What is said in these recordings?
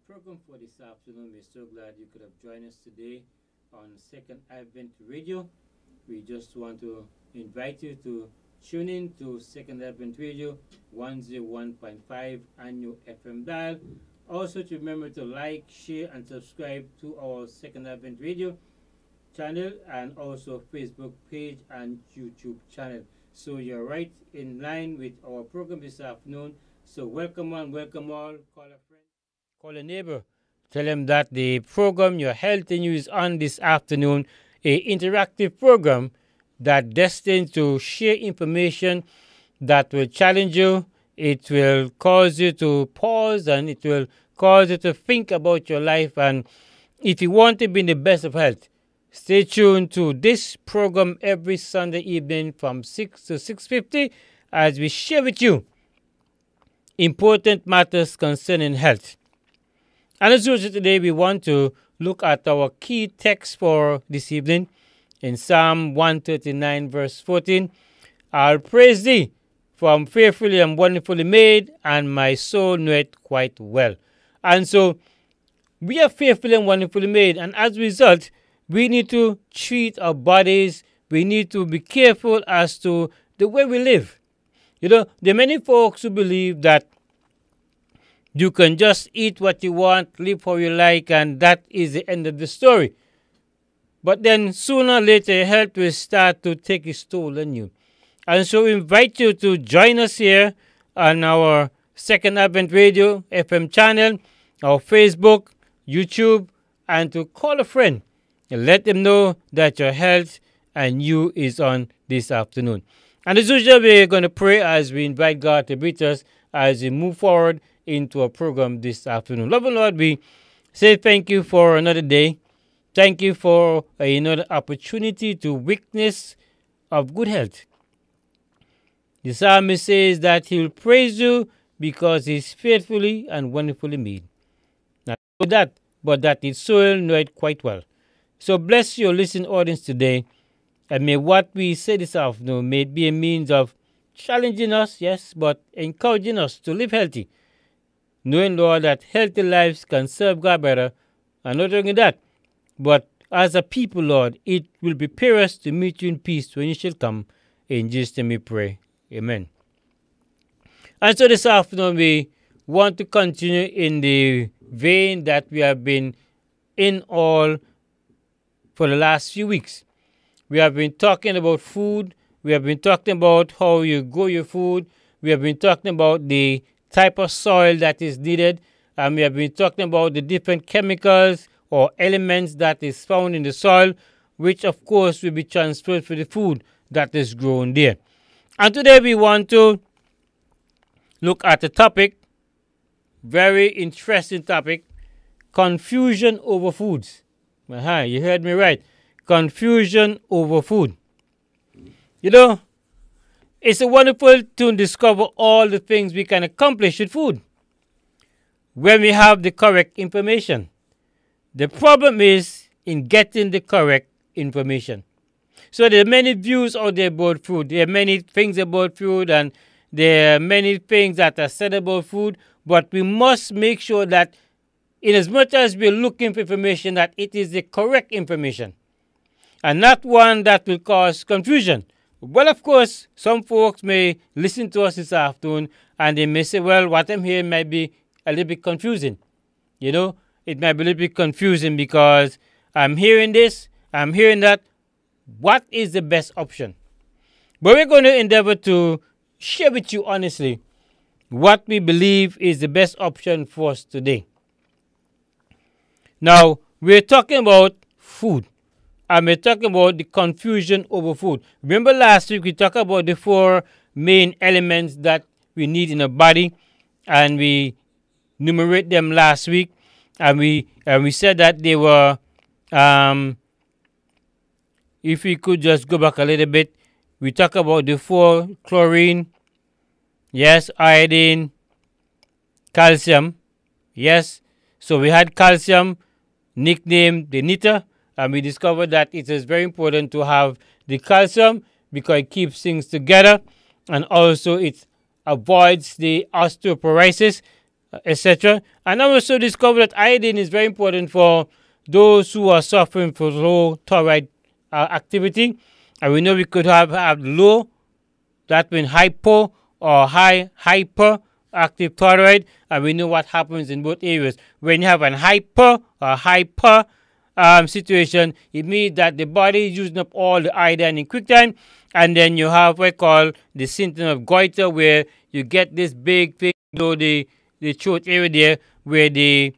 program for this afternoon. We're so glad you could have joined us today on Second Advent Radio. We just want to invite you to tune in to Second Advent Radio 101.5 annual FM dial. Also to remember to like, share, and subscribe to our Second Advent Radio channel and also Facebook page and YouTube channel. So you're right in line with our program this afternoon. So welcome on, welcome all. Call a friend, call a neighbor. Tell them that the program Your Health in You is on this afternoon, a interactive program that destined to share information that will challenge you. It will cause you to pause and it will cause you to think about your life. And if you want to be in the best of health, stay tuned to this program every Sunday evening from 6 to 6:50 as we share with you important matters concerning health. And as usual today, we want to look at our key text for this evening in Psalm 139 verse 14. I'll praise thee, for I'm fearfully and wonderfully made, and my soul knoweth quite well. And so we are fearfully and wonderfully made, and as a result, we need to treat our bodies. We need to be careful as to the way we live. You know, there are many folks who believe that you can just eat what you want, live how you like, and that is the end of the story. But then sooner or later, your health will start to take its toll on you. And so we invite you to join us here on our Second Advent Radio FM channel, our Facebook, YouTube, and to call a friend and let them know that your health and you is on this afternoon. And as usual, we're going to pray as we invite God to be with us as we move forward into our program this afternoon. Loving Lord, we say thank you for another day. Thank you for another opportunity to witness of good health. The psalmist says that he will praise you because he's faithfully and wonderfully made. Not that, but that his soul know it quite well. So bless your listening audience today, and may what we say this afternoon may be a means of challenging us, yes, but encouraging us to live healthy, knowing, Lord, that healthy lives can serve God better, and not only that, but as a people, Lord, it will prepare us to meet you in peace when you shall come. In Jesus' name we pray. Amen. And so this afternoon we want to continue in the vein that we have been in all for the last few weeks. We have been talking about food. We have been talking about how you grow your food. We have been talking about the type of soil that is needed. And we have been talking about the different chemicals or elements that is found in the soil, which of course will be transferred to the food that is grown there. And today we want to look at a topic, very interesting topic, confusion over foods. You heard me right. Confusion over food. You know, it's a wonderful to discover all the things we can accomplish with food when we have the correct information. The problem is in getting the correct information. So there are many views out there about food. There are many things about food, and there are many things that are said about food, but we must make sure that in as much as we're looking for information, that it is the correct information and not one that will cause confusion. Well, of course, some folks may listen to us this afternoon and they may say, well, what I'm hearing might be a little bit confusing. You know, it might be a little bit confusing because I'm hearing this, I'm hearing that. What is the best option? But we're going to endeavor to share with you honestly what we believe is the best option for us today. Now, we're talking about food. And we're talking about the confusion over food. Remember last week we talked about the four main elements that we need in a body, and we enumerate them last week, and we said that they were, if we could just go back a little bit, we talked about the four: chlorine, yes, iodine, calcium, yes. So we had calcium, nicknamed the knitter, and we discovered that it is very important to have the calcium because it keeps things together, and also it avoids the osteoporosis, etc. And I also discovered that iodine is very important for those who are suffering from low thyroid activity. And we know we could have low, that means hypo or high hyperactive thyroid, and we know what happens in both areas. When you have an hyper situation, it means that the body is using up all the iodine in quick time, and then you have what we call the symptom of goiter, where you get this big thing below the throat area there, where the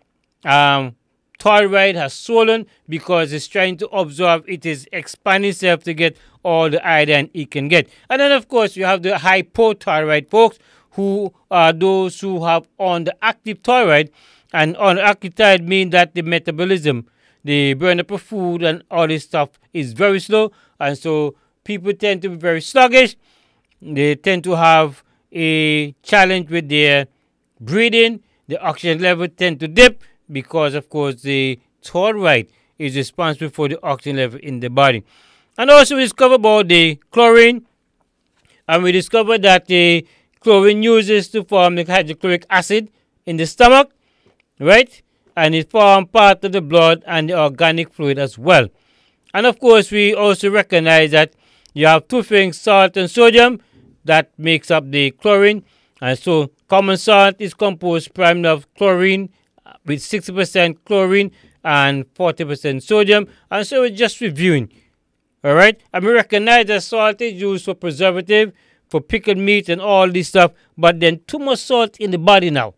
thyroid has swollen because it's trying to absorb, it is expanding itself to get all the iodine it can get. And then of course you have the hypothyroid folks, who are those who have on the active thyroid. And on active thyroid means that the metabolism, the burn up of food and all this stuff is very slow, and so people tend to be very sluggish. They tend to have a challenge with their breathing. The oxygen level tend to dip because of course the thyroid is responsible for the oxygen level in the body. And also we discovered about the chlorine, and we discovered that the chlorine uses to form the hydrochloric acid in the stomach, right? And it forms part of the blood and the organic fluid as well. And of course we also recognize that you have two things, salt and sodium, that makes up the chlorine. And so common salt is composed primarily of chlorine, with 60% chlorine and 40% sodium. And so we're just reviewing. All right, and we recognize that salt is used for preservative, for pickled meat and all this stuff, but then too much salt in the body now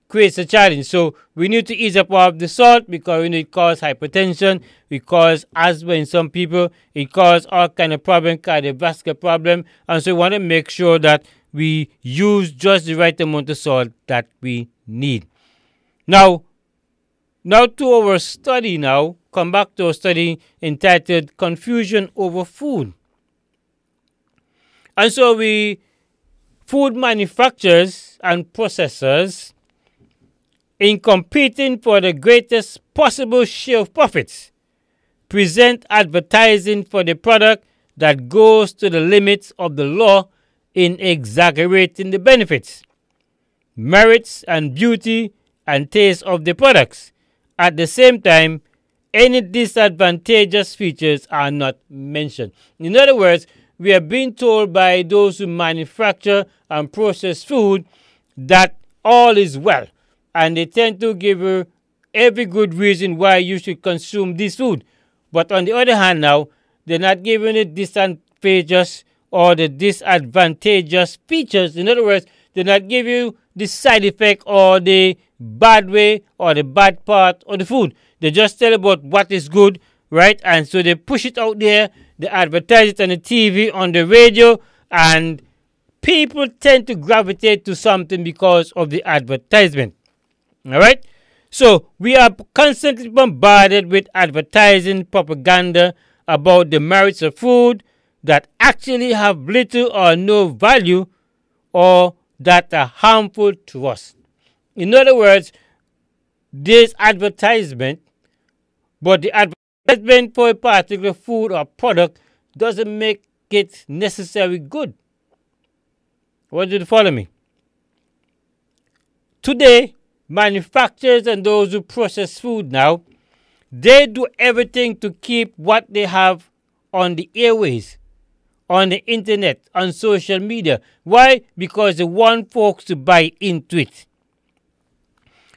creates a challenge. So we need to ease up of the salt, because we know it causes hypertension, it causes asthma in some people, it causes all kind of problem, cardiovascular problem, and so we want to make sure that we use just the right amount of salt that we need. Now to our study now, come back to a study entitled Confusion Over Food. And so food manufacturers and processors, in competing for the greatest possible share of profits, present advertising for the product that goes to the limits of the law in exaggerating the benefits, merits, and beauty and taste of the products. At the same time, any disadvantageous features are not mentioned. In other words, we are being told by those who manufacture and process food that all is well, and they tend to give you every good reason why you should consume this food. But on the other hand now, they're not giving it disadvantageous or the disadvantageous features. In other words, they're not giving you the side effect or the bad way or the bad part of the food. They just tell about what is good, right? And so they push it out there, they advertise it on the TV, on the radio, and people tend to gravitate to something because of the advertisement. All right? So we are constantly bombarded with advertising propaganda about the merits of food that actually have little or no value, or that are harmful to us. In other words, there's advertisement, but the advertisement for a particular food or product doesn't make it necessarily good. What did you follow me? Today, manufacturers and those who process food now, they do everything to keep what they have on the airways, on the internet, on social media. Why? Because they want folks to buy into it.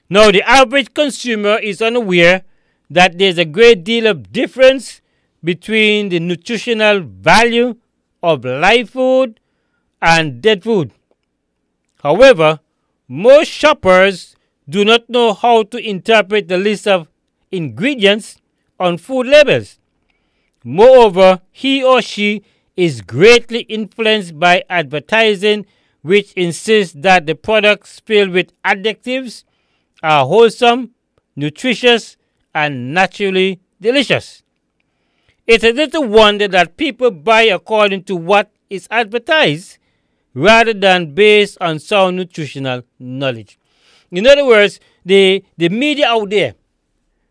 Now, the average consumer is unaware that there's a great deal of difference between the nutritional value of live food and dead food. However, most shoppers do not know how to interpret the list of ingredients on food labels. Moreover, he or she is greatly influenced by advertising, which insists that the products filled with additives are wholesome, nutritious, and naturally delicious. It's a little wonder that people buy according to what is advertised rather than based on sound nutritional knowledge. In other words, the media out there,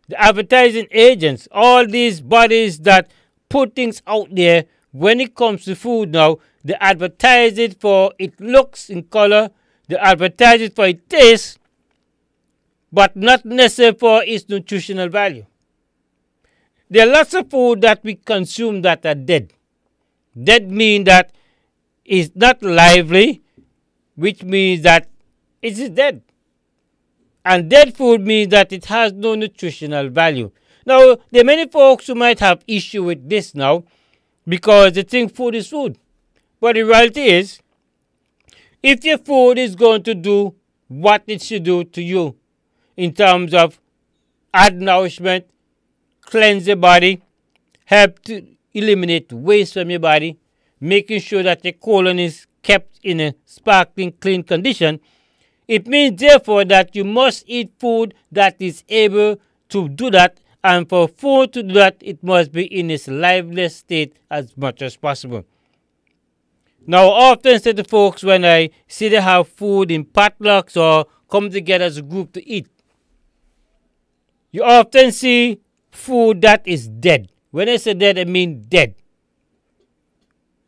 the advertising agents, all these bodies that put things out there when it comes to food now, they advertise it for its looks in color, they advertise it for its taste, but not necessarily for its nutritional value. There are lots of food that we consume that are dead. Dead means that it's not lively, which means that it is dead. And dead food means that it has no nutritional value. Now, there are many folks who might have issue with this now because they think food is food. But the reality is, if your food is going to do what it should do to you in terms of add nourishment, cleanse your body, help to eliminate waste from your body, making sure that your colon is kept in a sparkling clean condition, it means therefore that you must eat food that is able to do that, and for food to do that, it must be in its liveliest state as much as possible. Now, I often say to folks when I see they have food in potlucks or come together as a group to eat, you often see food that is dead. When I say dead, I mean dead.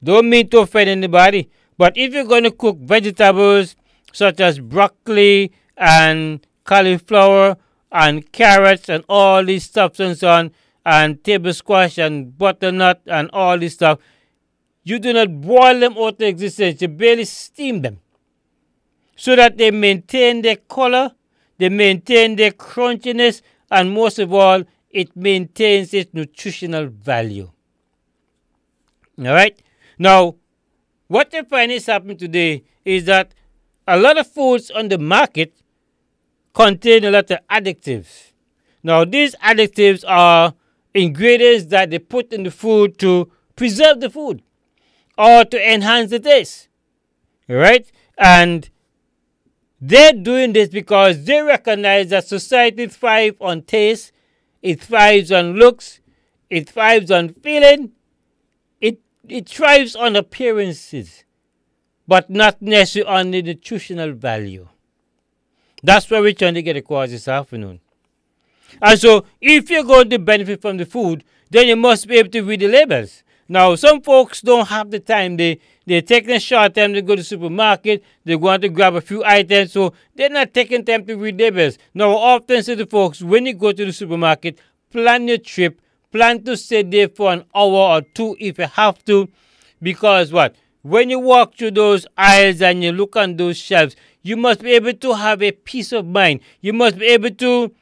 Don't mean to offend anybody, but if you're going to cook vegetables such as broccoli and cauliflower and carrots and all these stuff and so on, and table squash and butternut and all this stuff, you do not boil them out of existence. You barely steam them so that they maintain their color, they maintain their crunchiness, and most of all, it maintains its nutritional value. All right? Now, what I find is happening today is that a lot of foods on the market contain a lot of additives. Now, these additives are ingredients that they put in the food to preserve the food or to enhance the taste. All right? And they're doing this because they recognize that society thrives on taste, it thrives on looks, it thrives on feeling, it thrives on appearances, but not necessarily on the nutritional value. That's what we're trying to get across this afternoon. And so, if you're going to benefit from the food, then you must be able to read the labels. Now, some folks don't have the time. They're taking a short time to go to the supermarket. They want to grab a few items, so they're not taking time to read labels. Now, I often say to folks, when you go to the supermarket, plan your trip. Plan to stay there for an hour or two if you have to. Because what? When you walk through those aisles and you look on those shelves, you must be able to have a peace of mind. You must be able to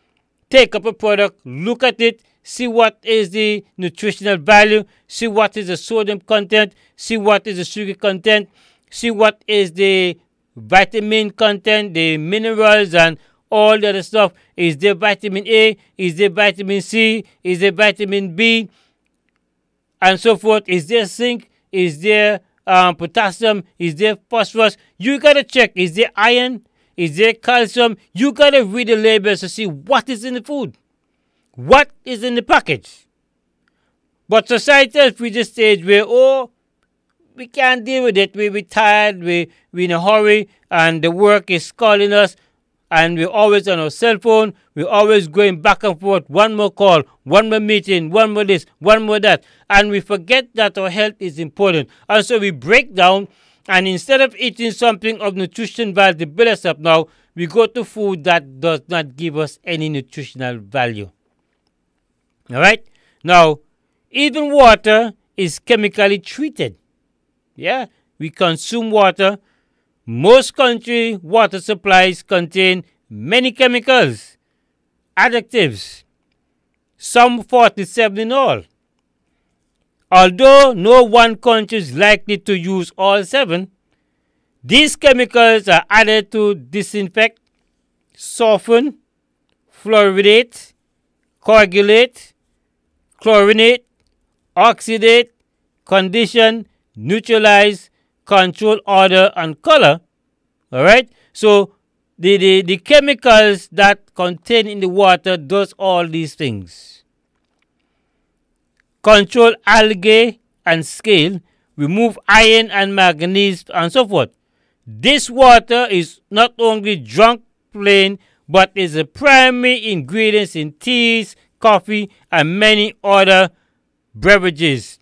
take up a product, look at it, see what is the nutritional value, see what is the sodium content, see what is the sugar content, see what is the vitamin content, the minerals and all the other stuff. Is there vitamin A? Is there vitamin C? Is there vitamin B? And so forth. Is there zinc? Is there potassium? Is there phosphorus? You gotta check. Is there iron? Is there calcium? You gotta read the labels to see what is in the food. What is in the package? But society has reached a stage where, we can't deal with it. We're tired. We're in a hurry, and the work is calling us. And we're always on our cell phone. We're always going back and forth. One more call, one more meeting, one more this, one more that. And we forget that our health is important. And so we break down, and instead of eating something of nutrition value to build us up now, we go to food that does not give us any nutritional value. All right? Now, even water is chemically treated. Yeah? We consume water. Most country water supplies contain many chemicals, additives, some 47 in all. Although no one country is likely to use all 7, these chemicals are added to disinfect, soften, fluoridate, coagulate, chlorinate, oxidate, condition, neutralize, control odor and color. All right, so the chemicals that contain in the water does all these things. Control algae and scale, remove iron and manganese and so forth. This water is not only drunk plain, but is a primary ingredient in teas, coffee and many other beverages,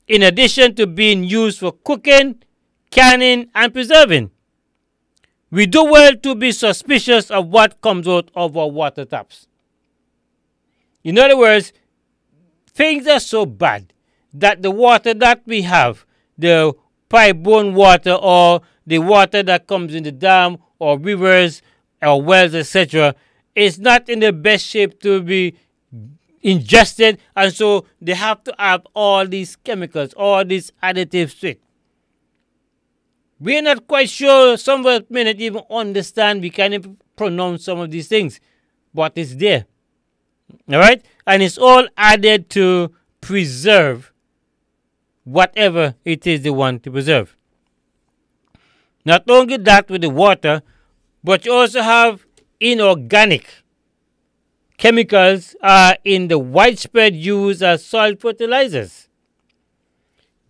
in addition to being used for cooking, canning and preserving. we do well to be suspicious of what comes out of our water taps. In other words, things are so bad that the water that we have, the pipe-borne water or the water that comes in the dam or rivers or wells, etc., is not in the best shape to be ingested, and so they have to have all these chemicals, all these additives to it. We're not quite sure, some of us may not even understand, we can't even pronounce some of these things, but it's there. Alright? And it's all added to preserve whatever it is they want to preserve. Not only that with the water, but you also have inorganic chemicals are in the widespread use as soil fertilizers.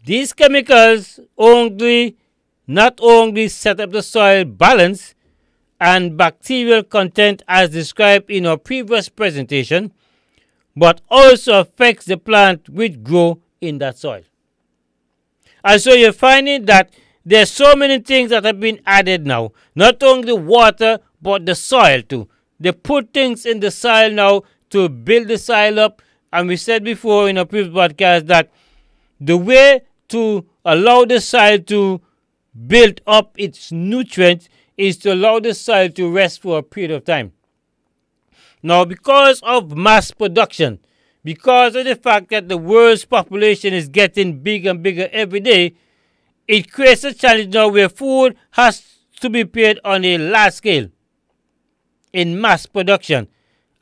These chemicals not only set up the soil balance and bacterial content as described in our previous presentation, but also affects the plant which grow in that soil. And so you're finding that there's so many things that have been added now, not only the water, but the soil too. They put things in the soil now to build the soil up. And we said before in a previous podcast that the way to allow the soil to build up its nutrients is to allow the soil to rest for a period of time. Now, because of mass production, because of the fact that the world's population is getting bigger and bigger every day, it creates a challenge now where food has to be prepared on a large scale, in mass production.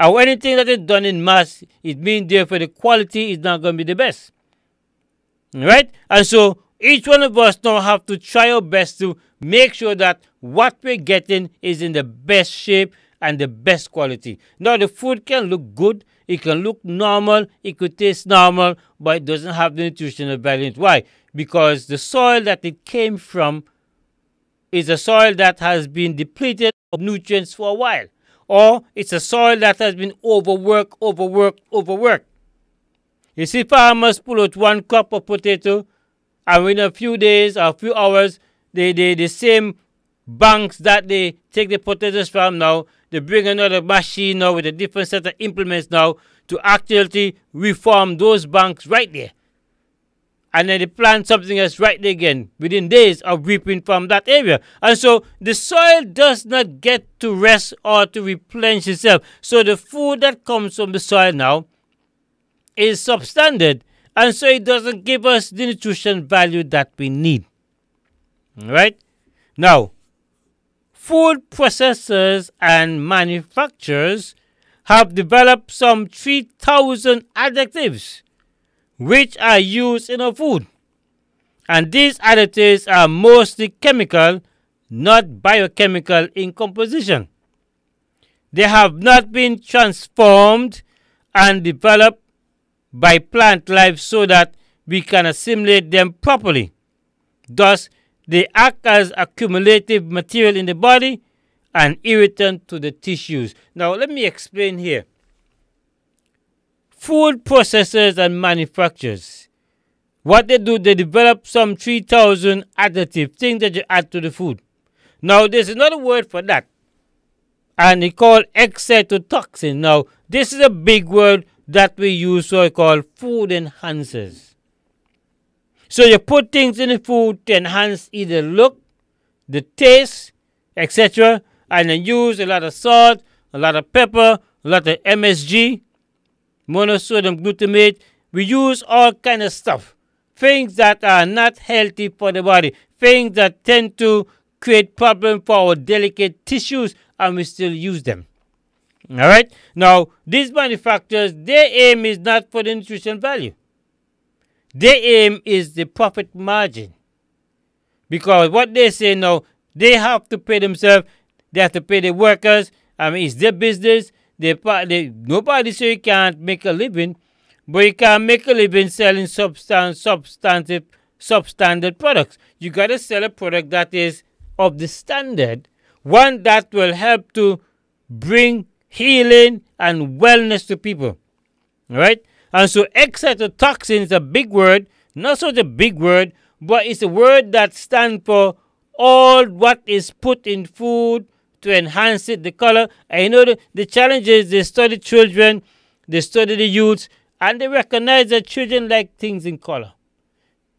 And anything that is done in mass, it means therefore the quality is not going to be the best. Right? And so each one of us now have to try our best to make sure that what we're getting is in the best shape and the best quality. Now the food can look good, it can look normal, it could taste normal, but it doesn't have the nutritional value. Why? Because the soil that it came from is a soil that has been depleted of nutrients for a while. Or it's a soil that has been overworked. You see farmers pull out one crop of potato, and within a few days or a few hours, the same banks that they take the potatoes from now, they bring another machine now with a different set of implements now to actually reform those banks right there. And then they plant something else right there again within days of reaping from that area. And so the soil does not get to rest or to replenish itself. So the food that comes from the soil now is substandard. And so it doesn't give us the nutrition value that we need. All right? Now, food processors and manufacturers have developed some 3,000 additives which are used in our food. And these additives are mostly chemical, not biochemical in composition. They have not been transformed and developed by plant life so that we can assimilate them properly. Thus, they act as accumulative material in the body and irritant to the tissues. Now, let me explain here. Food processors and manufacturers, what they do, they develop some 3,000 additive things that you add to the food. Now, there's another word for that, and it's called excitotoxin. Now, this is a big word that we use, so it's called food enhancers. So you put things in the food to enhance either look, the taste, etc., and then use a lot of salt, a lot of pepper, a lot of MSG, monosodium glutamate. We use all kind of stuff, things that are not healthy for the body, things that tend to create problems for our delicate tissues, and we still use them. All right? Now, these manufacturers, their aim is not for the nutrition value. Their aim is the profit margin. Because what they say now, they have to pay themselves, they have to pay the workers. I mean, it's their business. Nobody say you can't make a living, but you can't make a living selling substandard products. You got to sell a product that is of the standard, one that will help to bring healing and wellness to people. All right? And so excitotoxin is a big word, not such a big word, but it's a word that stands for all what is put in food to enhance it, the color. And you know, the challenge is they study children, they study the youths, and they recognize that children like things in color.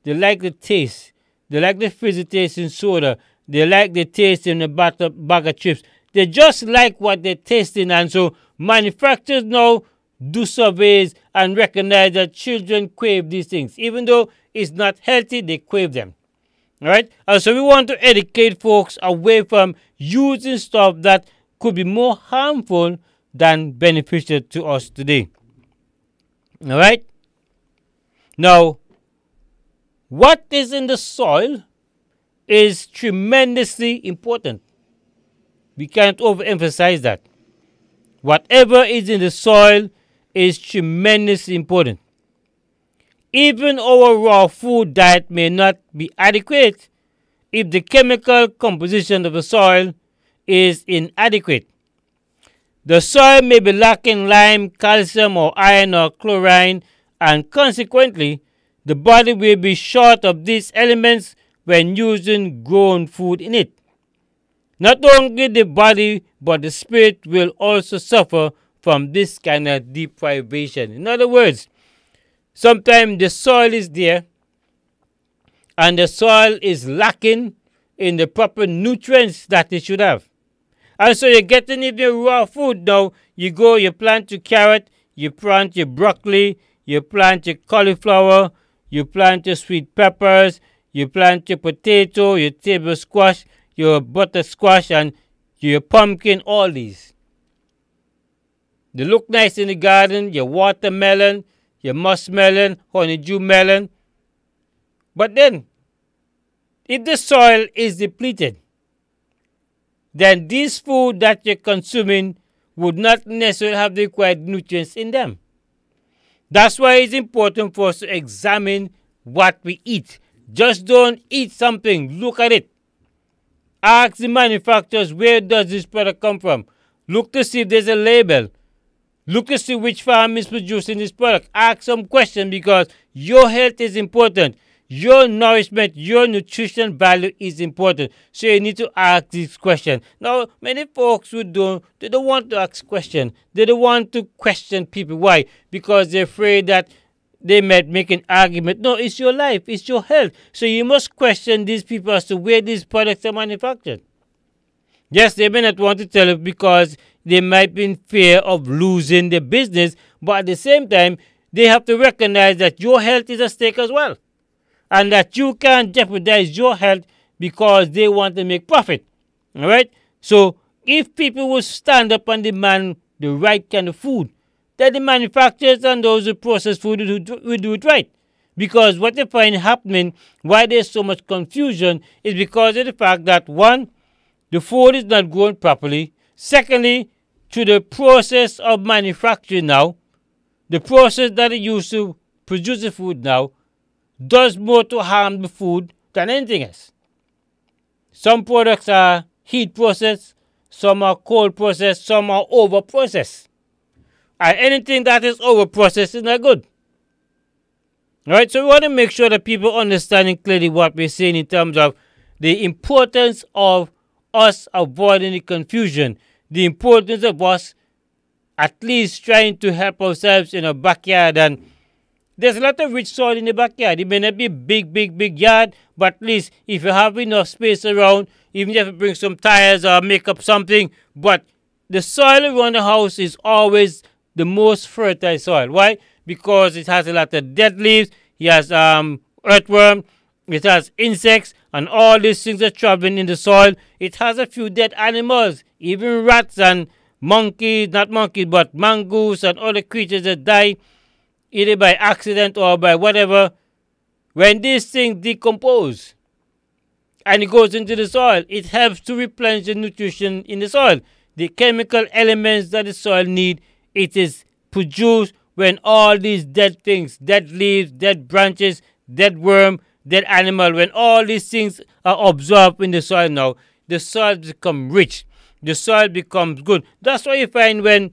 They like the taste. They like the fizzy taste in soda. They like the taste in a bag of chips. They just like what they're tasting. And so manufacturers now do surveys and recognize that children crave these things. Even though it's not healthy, they crave them. All right? And so we want to educate folks away from using stuff that could be more harmful than beneficial to us today. All right? Now, what is in the soil is tremendously important. We can't overemphasize that. Whatever is in the soil is tremendously important. Even our raw food diet may not be adequate if the chemical composition of the soil is inadequate. The soil may be lacking lime, calcium, or iron or chlorine, and consequently, the body will be short of these elements when using grown food in it. Not only the body, but the spirit will also suffer from this kind of deprivation. In other words, sometimes the soil is there and the soil is lacking in the proper nutrients that it should have. And so you're getting even raw food now. You go, you plant your carrot, you plant your broccoli, you plant your cauliflower, you plant your sweet peppers, you plant your potato, your table squash, your butter squash, and your pumpkin, all these. They look nice in the garden, your watermelon, your muskmelon, honeydew melon. But then, if the soil is depleted, then this food that you're consuming would not necessarily have the required nutrients in them. That's why it's important for us to examine what we eat. Just don't eat something, look at it. Ask the manufacturers, where does this product come from? Look to see if there's a label. Look to see which farm is producing this product. Ask some questions because your health is important. Your nourishment, your nutrition value is important. So you need to ask these questions. Now, many folks they don't want to ask questions. They don't want to question people. Why? Because they're afraid that they might make an argument. No, it's your life. It's your health. So you must question these people as to where these products are manufactured. Yes, they may not want to tell you because they might be in fear of losing their business. But at the same time, they have to recognize that your health is at stake as well. And that you can't jeopardize your health because they want to make profit. All right? So if people will stand up and demand the right kind of food, then the manufacturers and those who process food will do it right. Because what they find happening, why there's so much confusion, is because of the fact that, one, the food is not grown properly. Secondly, to the process of manufacturing now, the process that they use to produce the food now, does more to harm the food than anything else. Some products are heat processed, some are cold processed, some are over processed. And anything that is over processed is not good. Alright, so we want to make sure that people understand clearly what we're saying in terms of the importance of us avoiding the confusion, the importance of us at least trying to help ourselves in our backyard. And there's a lot of rich soil in the backyard. It may not be a big yard, but at least if you have enough space around, even if you bring some tires or make up something, but the soil around the house is always the most fertile soil. Why? Because it has a lot of dead leaves, it has earthworm, it has insects, and all these things are traveling in the soil. It has a few dead animals, even rats and monkeys, not monkeys, but mongoose and other creatures that die either by accident or by whatever. When these things decompose and it goes into the soil, it helps to replenish the nutrition in the soil. The chemical elements that the soil needs, it is produced when all these dead things, dead leaves, dead branches, dead worm, dead animal, when all these things are absorbed in the soil now, the soil becomes rich. The soil becomes good. That's why you find when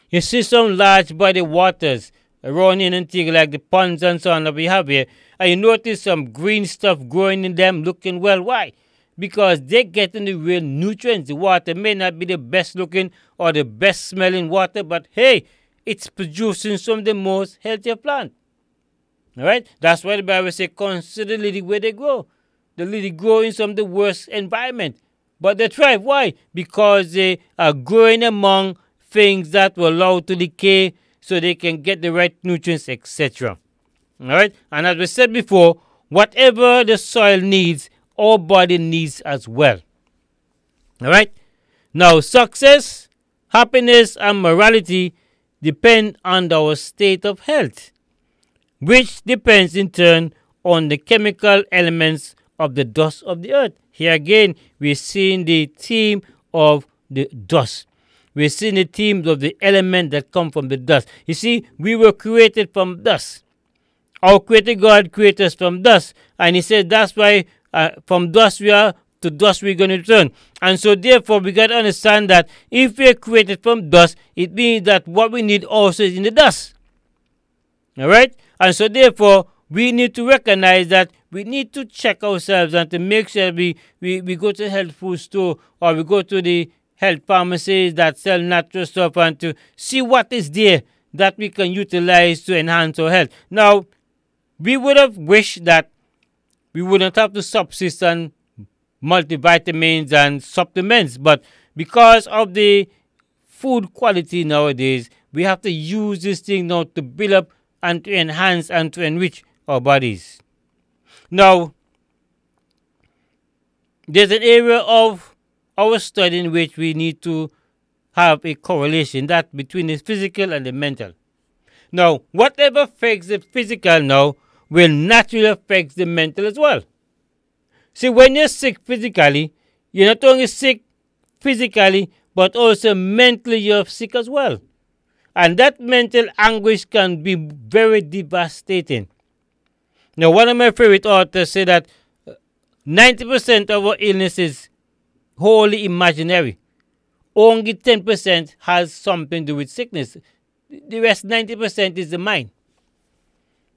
you see some large body waters, around in Antigua, like the ponds and so on that we have here, and you notice some green stuff growing in them, looking well. Why? Because they're getting the real nutrients. The water may not be the best looking or the best smelling water, but hey, it's producing some of the most healthier plant. All right? That's why the Bible says, consider the lily where they grow. The lily grow in some of the worst environment, but they thrive. Why? Because they are growing among things that will allow to decay so they can get the right nutrients, etc. All right? And as we said before, whatever the soil needs, our body needs as well. All right? Now, success, happiness, and morality depend on our state of health, which depends in turn on the chemical elements of the dust of the earth. Here again, we're seeing the theme of the dust. We're seeing the themes of the element that come from the dust. You see, we were created from dust. Our Creator God created us from dust. And He said that's why from dust we are, to dust we're going to return. And so therefore we got to understand that if we're created from dust, it means that what we need also is in the dust. All right? And so therefore we need to recognize that we need to check ourselves and to make sure we go to the health food store or we go to the health pharmacies that sell natural stuff and to see what is there that we can utilize to enhance our health. Now, we would have wished that we wouldn't have to subsist on multivitamins and supplements, but because of the food quality nowadays, we have to use this thing now to build up and to enhance and to enrich our bodies. Now, there's an area of our study in which we need to have a correlation that between the physical and the mental. Now, whatever affects the physical now will naturally affect the mental as well. See, when you're sick physically, you're not only sick physically, but also mentally you're sick as well. And that mental anguish can be very devastating. Now, one of my favorite authors said that 90% of our illness is wholly imaginary. Only 10% has something to do with sickness. The rest 90% is the mind.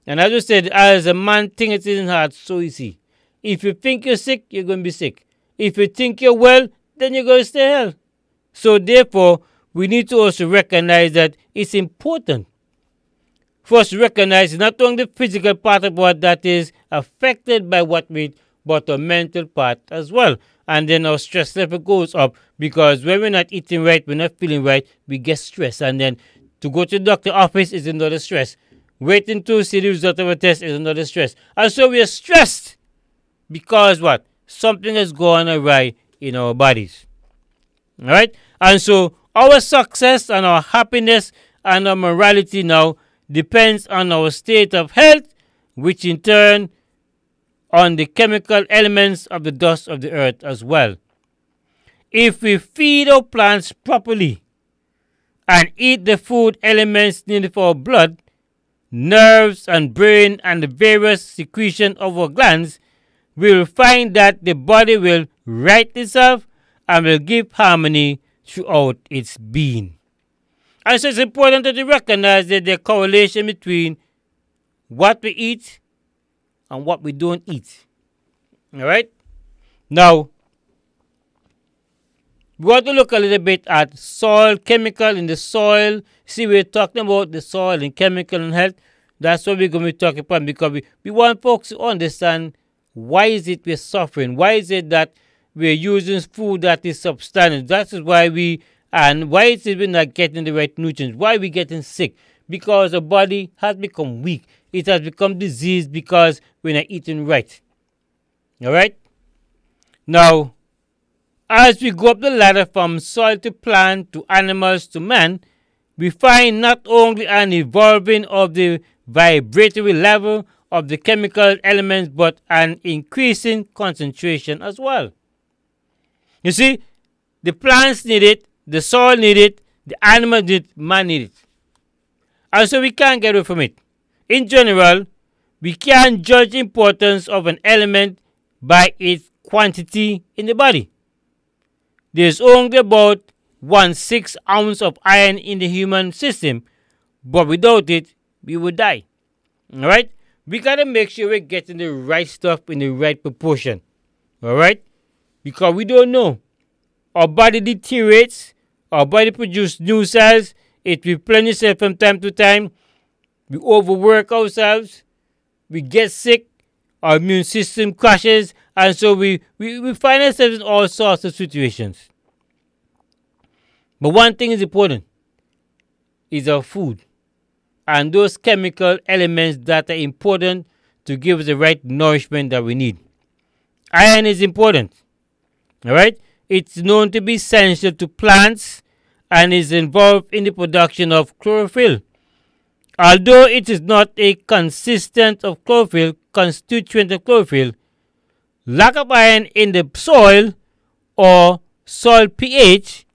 And as I said, as a man thinketh in his heart, so is he. If you think you're sick, you're going to be sick. If you think you're well, then you're going to stay well. So therefore, we need to also recognize that it's important for us to recognize not only the physical part of what that is affected by what we eat, but the mental part as well. And then our stress level goes up because when we're not eating right, we're not feeling right, we get stressed. And then to go to the doctor's office is another stress. Waiting to see the result of a test is another stress. And so we are stressed because what? Something has gone awry in our bodies. All right? And so our success and our happiness and our morality now depends on our state of health, which in turn on the chemical elements of the dust of the earth as well. If we feed our plants properly and eat the food elements needed for our blood, nerves and brain and the various secretion of our glands, we will find that the body will right itself and will give harmony throughout its being. And so it's important to recognize that the correlation between what we eat and what we don't eat. All right? Now, we want to look a little bit at soil, chemical in the soil. See, we're talking about the soil and chemical and health. That's what we're going to be talking about because we want folks to understand why is it we're suffering. Why is it that we're using food that is substandard. That is why why is it we're not getting the right nutrients? Why are we getting sick? Because the body has become weak. It has become diseased because we're not eating right. All right? Now, as we go up the ladder from soil to plant to animals to man, we find not only an evolving of the vibratory level of the chemical elements, but an increasing concentration as well. You see, the plants need it, the soil need it, the animals need it, man need it. And so we can't get away from it. In general, we can't judge the importance of an element by its quantity in the body. There's only about 1/6 ounce of iron in the human system, but without it, we would die. All right? We got to make sure we're getting the right stuff in the right proportion. All right? Because we don't know. Our body deteriorates. Our body produces new cells. It replenishes itself from time to time. We overwork ourselves. We get sick. Our immune system crashes. And so we find ourselves in all sorts of situations. But one thing is important. Is our food. And those chemical elements that are important to give us the right nourishment that we need. Iron is important. Alright? It's known to be essential to plants and is involved in the production of chlorophyll. Although it is not a constituent of chlorophyll, lack of iron in the soil or soil pH,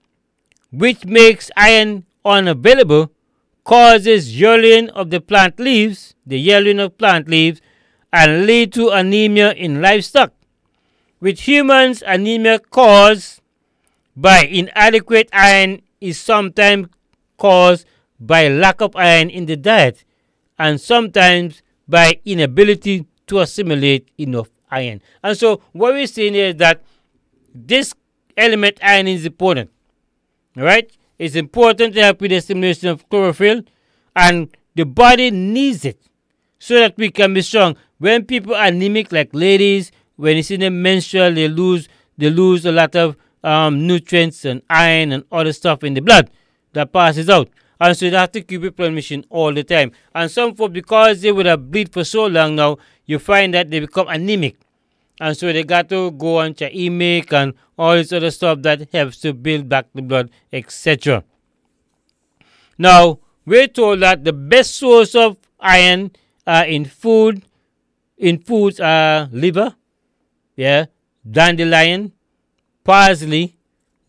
which makes iron unavailable, causes yellowing of the plant leaves, and lead to anemia in livestock. With humans, anemia caused by inadequate iron is sometimes caused by lack of iron in the diet and sometimes by inability to assimilate enough iron. And so what we're saying here is that this element iron is important. Alright? It's important to help with the assimilation of chlorophyll, and the body needs it so that we can be strong. When people are anemic, like ladies, when it's in the menstrual, they lose a lot of nutrients and iron and other stuff in the blood that passes out. And so they have to keep replenishing all the time. And some folks, because they would have bleed for so long now, you find that they become anemic. And so they got to go on to emic and all this other stuff that helps to build back the blood, etc. Now, we're told that the best source of iron in foods are liver, dandelion, parsley,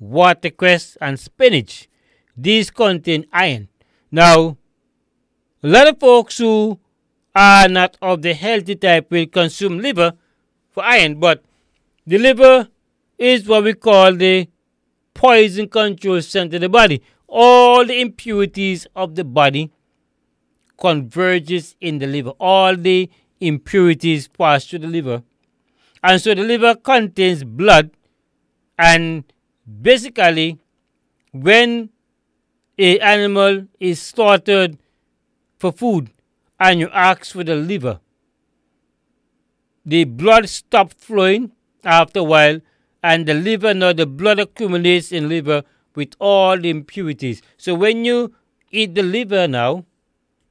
watercress, and spinach. These contain iron. Now, a lot of folks who are not of the healthy type will consume liver for iron, but the liver is what we call the poison control center of the body. All the impurities of the body converges in the liver. All the impurities pass through the liver. And so the liver contains blood, and basically when an animal is slaughtered for food and you ask for the liver, the blood stops flowing after a while, and the blood accumulates in liver with all the impurities. So when you eat the liver now,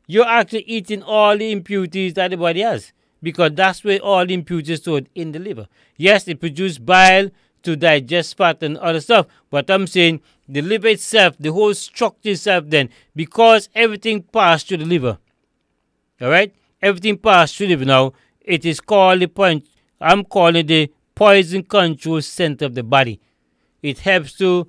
you're actually eating all the impurities that the body has, because that's where all the impurities are stored in the liver. Yes, it produces bile to digest fat and other stuff, but I'm saying the liver itself, the whole structure itself then, because everything passed through the liver. Alright? Everything passed through the liver now. It is called I'm calling it the poison control center of the body. It helps to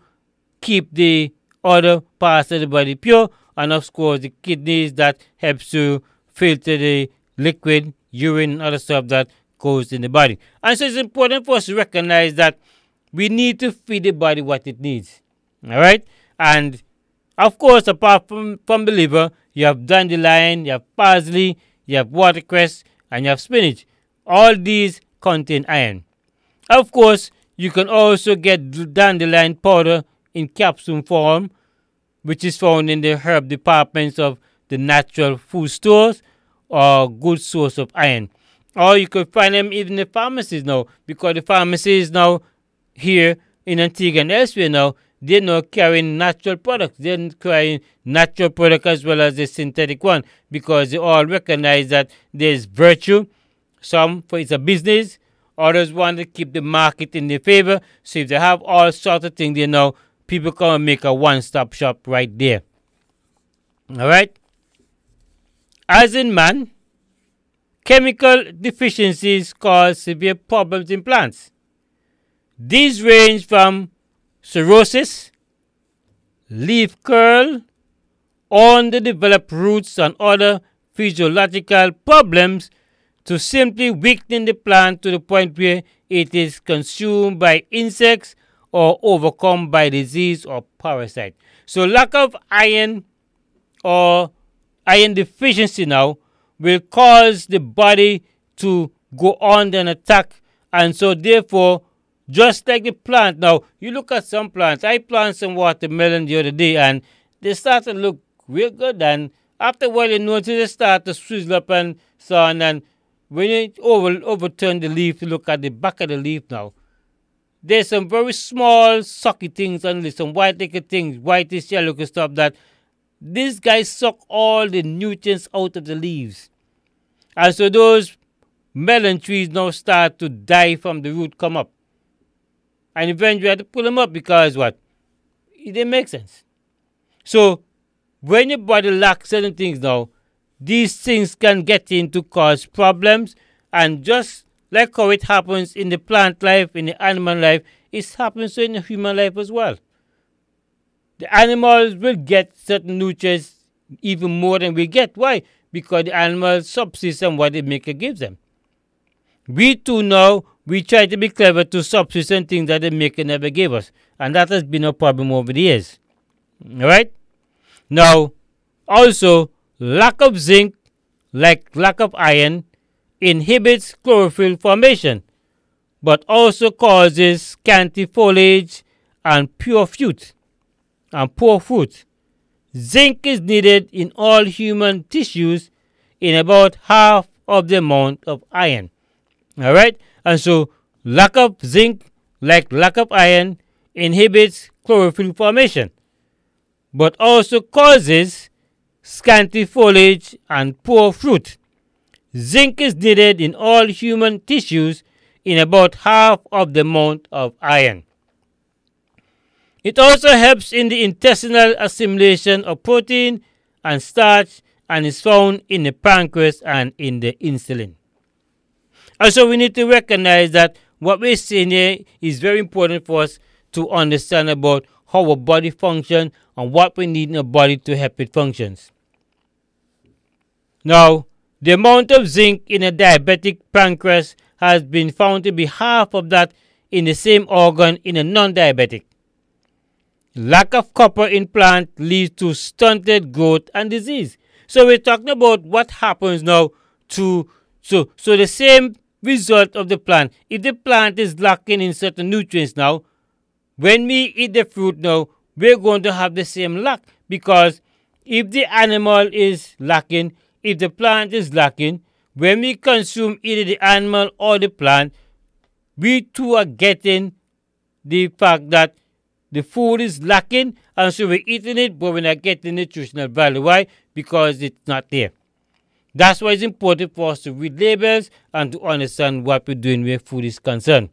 keep the other parts of the body pure, and of course the kidneys that helps to filter the liquid, urine, and other stuff that goes in the body. And so it's important for us to recognize that we need to feed the body what it needs. Alright? And of course, apart from the liver, you have dandelion, you have parsley, you have watercress, and you have spinach. All these contain iron. Of course, you can also get dandelion powder in capsule form, which is found in the herb departments of the natural food stores, or good source of iron. Or you could find them even in the pharmacies now, because the pharmacies now here in Antigua and elsewhere now, they're not carrying natural products. They're carrying natural products as well as the synthetic one, because they all recognize that there's virtue. Some for it's a business, others want to keep the market in their favor. So if they have all sorts of things there now, people come and make a one-stop shop right there. Alright? As in man, chemical deficiencies cause severe problems in plants. These range from cirrhosis, leaf curl, underdeveloped roots, and other physiological problems to simply weakening the plant to the point where it is consumed by insects or overcome by disease or parasite. So lack of iron or iron deficiency now will cause the body to go on an attack. And so therefore, just like the plant, now you look at some plants. I planted some watermelon the other day and they start to look real good, and after a while you notice they start to swizzle up and so on, and when you overturn the leaf, you look at the back of the leaf now. There's some very small sucky things underneath, some white things, whitish yellow stuff that these guys suck all the nutrients out of the leaves. And so those melon trees now start to die from the root come up. And eventually you have to pull them up because what? It didn't make sense. So when your body lacks certain things now, these things can get in to cause problems, and just like how it happens in the plant life, in the animal life, it happens in the human life as well. The animals will get certain nutrients even more than we get. Why? Because the animals subsist on what the maker gives them. We too now, we try to be clever to subsist on things that the maker never gave us. And that has been a problem over the years. Alright? Now, also, lack of zinc, like lack of iron, inhibits chlorophyll formation, but also causes scanty foliage and poor fruit. Zinc is needed in all human tissues in about half of the amount of iron. Alright? And so, lack of zinc, like lack of iron, inhibits chlorophyll formation, but also causes scanty foliage and poor fruit. Zinc is needed in all human tissues in about half of the amount of iron. It also helps in the intestinal assimilation of protein and starch, and is found in the pancreas and in the insulin. Also, we need to recognize that what we're seeing here is very important for us to understand about how our body functions and what we need in our body to help it functions. Now, the amount of zinc in a diabetic pancreas has been found to be half of that in the same organ in a non-diabetic. Lack of copper in plant leads to stunted growth and disease. So we're talking about what happens now to so the same result of the plant. If the plant is lacking in certain nutrients now, when we eat the fruit now, we're going to have the same lack, because if the animal is lacking, if the plant is lacking, when we consume either the animal or the plant, we too are getting the fact that the food is lacking, and so we're eating it, but we're not getting nutritional value. Why? Because it's not there. That's why it's important for us to read labels and to understand what we're doing where food is concerned.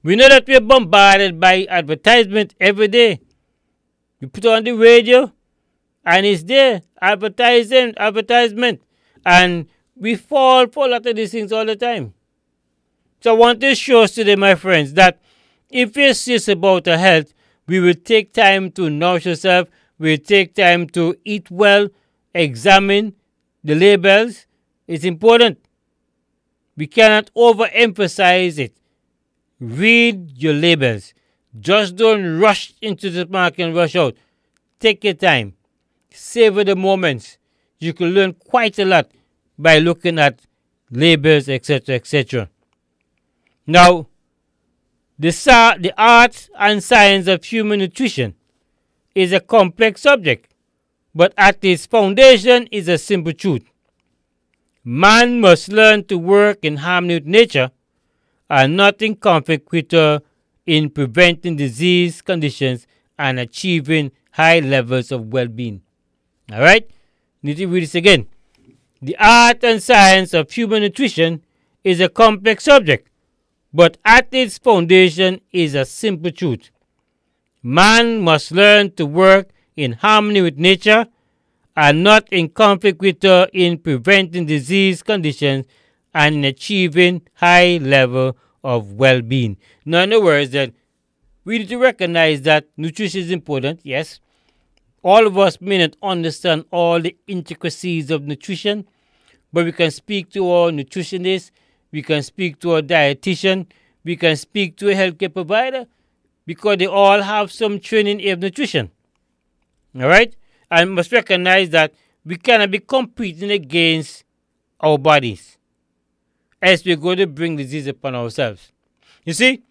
We know that we're bombarded by advertisement every day. You put on the radio, and it's there, advertisement, and we fall for a lot of these things all the time. So I want to show us today, my friends, that if we're serious about our health, we will take time to nourish ourselves, we'll take time to eat well, examine the labels. It's important. We cannot overemphasize it. Read your labels. Just don't rush into the market and rush out. Take your time. Savor the moments. You can learn quite a lot by looking at labels, etc., etc. Now, the art and science of human nutrition is a complex subject, but at its foundation is a simple truth. Man must learn to work in harmony with nature and not in conflict with her in preventing disease conditions and achieving high levels of well-being. Alright? Need to read this again. The art and science of human nutrition is a complex subject, but at its foundation is a simple truth. Man must learn to work in harmony with nature and not in conflict with her in preventing disease conditions and in achieving high level of well-being. Now, in other words, that we need to recognize that nutrition is important, yes. All of us may not understand all the intricacies of nutrition, but we can speak to our nutritionist, we can speak to a dietitian, we can speak to a healthcare provider, because they all have some training in nutrition. Alright? And must recognize that we cannot be competing against our bodies, as we're going to bring disease upon ourselves. You see,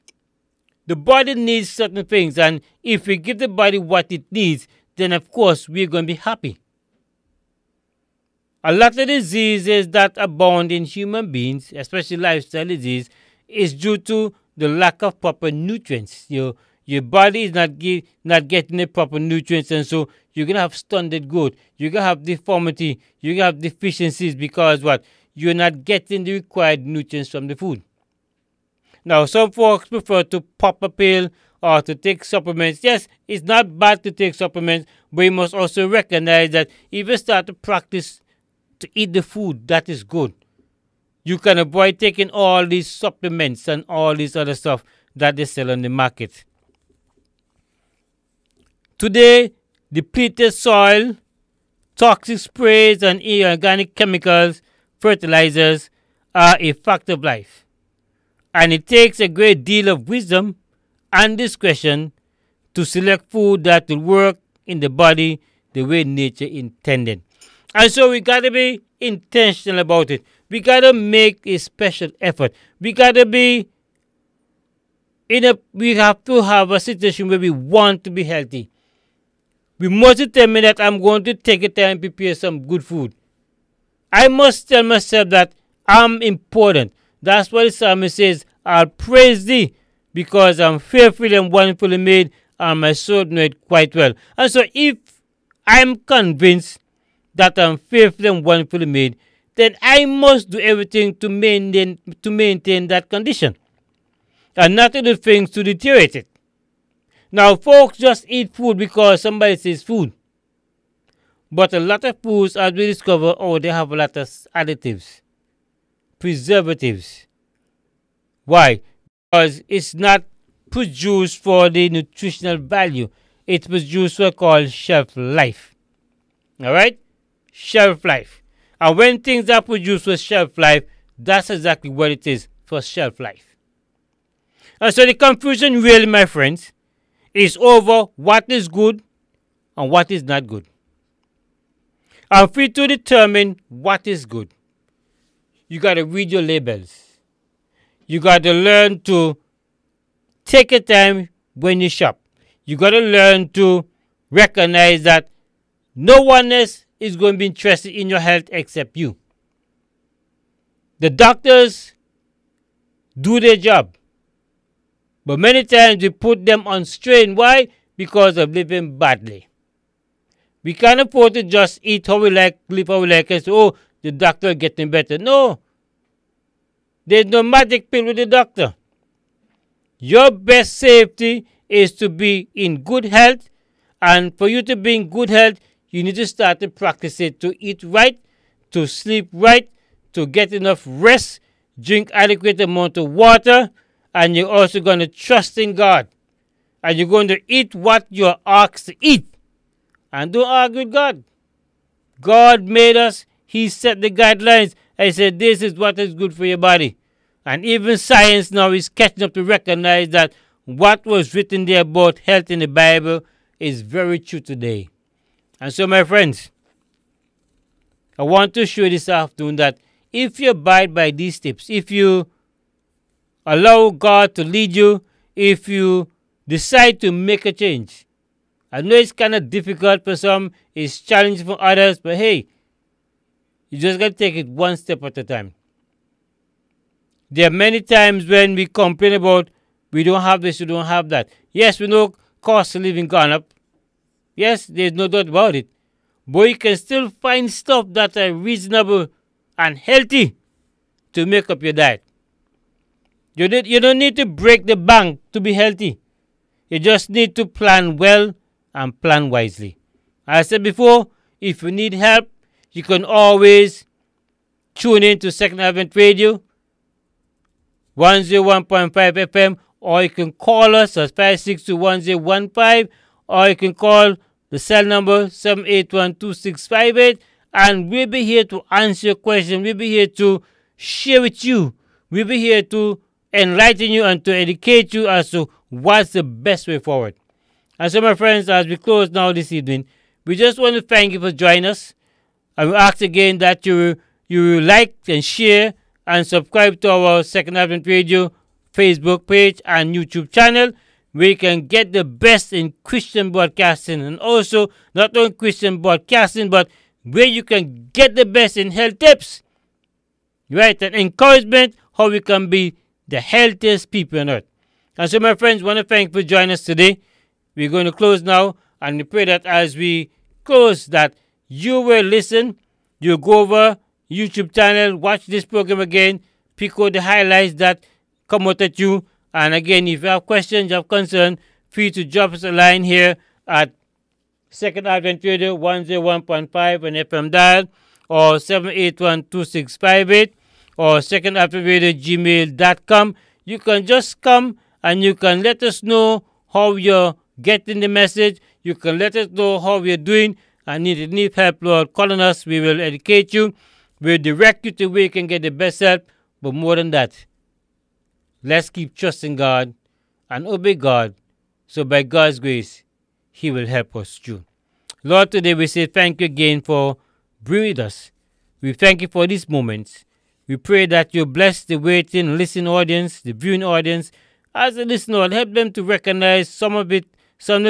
the body needs certain things, and if we give the body what it needs, then of course we're going to be happy. A lot of diseases that abound in human beings, especially lifestyle disease, is due to the lack of proper nutrients. Your body is not getting the proper nutrients, and so you're going to have stunted growth. You're going to have deformity. You're going to have deficiencies because what? You're not getting the required nutrients from the food. Now, some folks prefer to pop a pill or to take supplements. Yes, it's not bad to take supplements, but you must also recognize that if you start to practice to eat the food that is good, you can avoid taking all these supplements and all this other stuff that they sell on the market. Today, depleted soil, toxic sprays, and inorganic chemicals, fertilizers are a fact of life. And it takes a great deal of wisdom and discretion to select food that will work in the body the way nature intended. And so we got to be intentional about it. We got to make a special effort. We got to be we have to have a situation where we want to be healthy. We must determine that I'm going to take a time and prepare some good food. I must tell myself that I'm important. That's what the psalmist says. I'll praise thee because I'm fearfully and wonderfully made, and my soul know it quite well. And so if I'm convinced that I'm fearfully and wonderfully made, then I must do everything to maintain that condition, and not to do things to deteriorate it. Now, folks just eat food because somebody says food. But a lot of foods, as we discover, they have a lot of additives, preservatives. Why? Because it's not produced for the nutritional value. It's produced for called shelf life. Alright? Shelf life. And when things are produced for shelf life, that's exactly what it is, for shelf life. And so the confusion really, my friends, is over what is good and what is not good. And for you to determine what is good, you got to read your labels. You got to learn to take a time when you shop. You got to learn to recognize that no one else is going to be interested in your health except you. The doctors do their job, but many times we put them on strain. Why? Because of living badly. We can't afford to just eat how we like, live how we like, and say, the doctor is getting better. No. There's no magic pill with the doctor. Your best safety is to be in good health, and for you to be in good health, you need to start to practice it, to eat right, to sleep right, to get enough rest, drink adequate amount of water, and you're also going to trust in God. And you're going to eat what you're asked to eat. And don't argue with God. God made us. He set the guidelines. I said, this is what is good for your body. And even science now is catching up to recognize that what was written there about health in the Bible is very true today. And so, my friends, I want to show you this afternoon that if you abide by these tips, if you allow God to lead you, if you decide to make a change, I know it's kind of difficult for some, it's challenging for others, but hey, you just got to take it one step at a time. There are many times when we complain about we don't have this, we don't have that. Yes, we know cost of living gone up. Yes, there's no doubt about it. But you can still find stuff that are reasonable and healthy to make up your diet. You don't need to break the bank to be healthy. You just need to plan well and plan wisely. As I said before, if you need help, you can always tune in to Second Advent Radio, 101.5 FM, or you can call us at 562-1015, or you can call the cell number 781-2658, and we'll be here to answer your question. We'll be here to share with you. We'll be here to enlighten you and to educate you as to what's the best way forward. And so, my friends, as we close now this evening, we just want to thank you for joining us. And we ask again that you will like and share and subscribe to our Second Advent Radio Facebook page and YouTube channel, where you can get the best in Christian broadcasting, and also not only Christian broadcasting, but where you can get the best in health tips, right, and encouragement, how we can be the healthiest people on earth. And so, my friends, want to thank you for joining us today. We're going to close now, and we pray that as we close, that you will listen, you go over YouTube channel, watch this program again, pick out the highlights that come out at you. And again, if you have questions, you have concern, feel to drop us a line here at Second Advent Radio 101.5 on FM dial, or 781-2658, or Second Advent Radio gmail.com. You can just come and you can let us know how you're getting the message. You can let us know how we're doing. And if you need help, Lord, calling us, we will educate you. We'll direct you to where you can get the best help. But more than that, let's keep trusting God and obey God. So by God's grace, He will help us through. Lord, today we say thank you again for being with us. We thank you for these moments. We pray that you bless the waiting, listening audience, the viewing audience. As they listen, Lord, help them to recognize some of the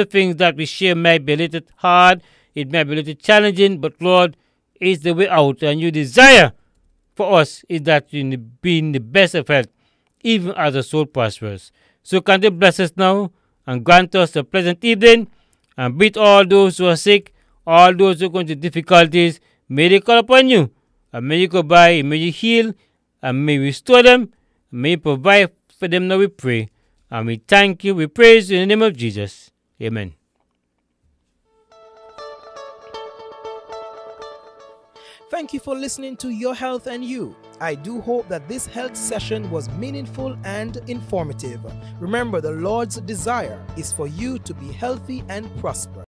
things that we share might be a little hard. It might be a little challenging, but Lord, it's the way out. And your desire for us is that you be in the best of health, even as the soul prospers. So can you bless us now and grant us a pleasant evening, and beat all those who are sick, all those who are going through difficulties. May they call upon you, and may you go by, and may you heal, and may you restore them, and may you provide for them. Now we pray, and we thank you, we praise you in the name of Jesus. Amen. Thank you for listening to Your Health and You. I do hope that this health session was meaningful and informative. Remember, the Lord's desire is for you to be healthy and prosper.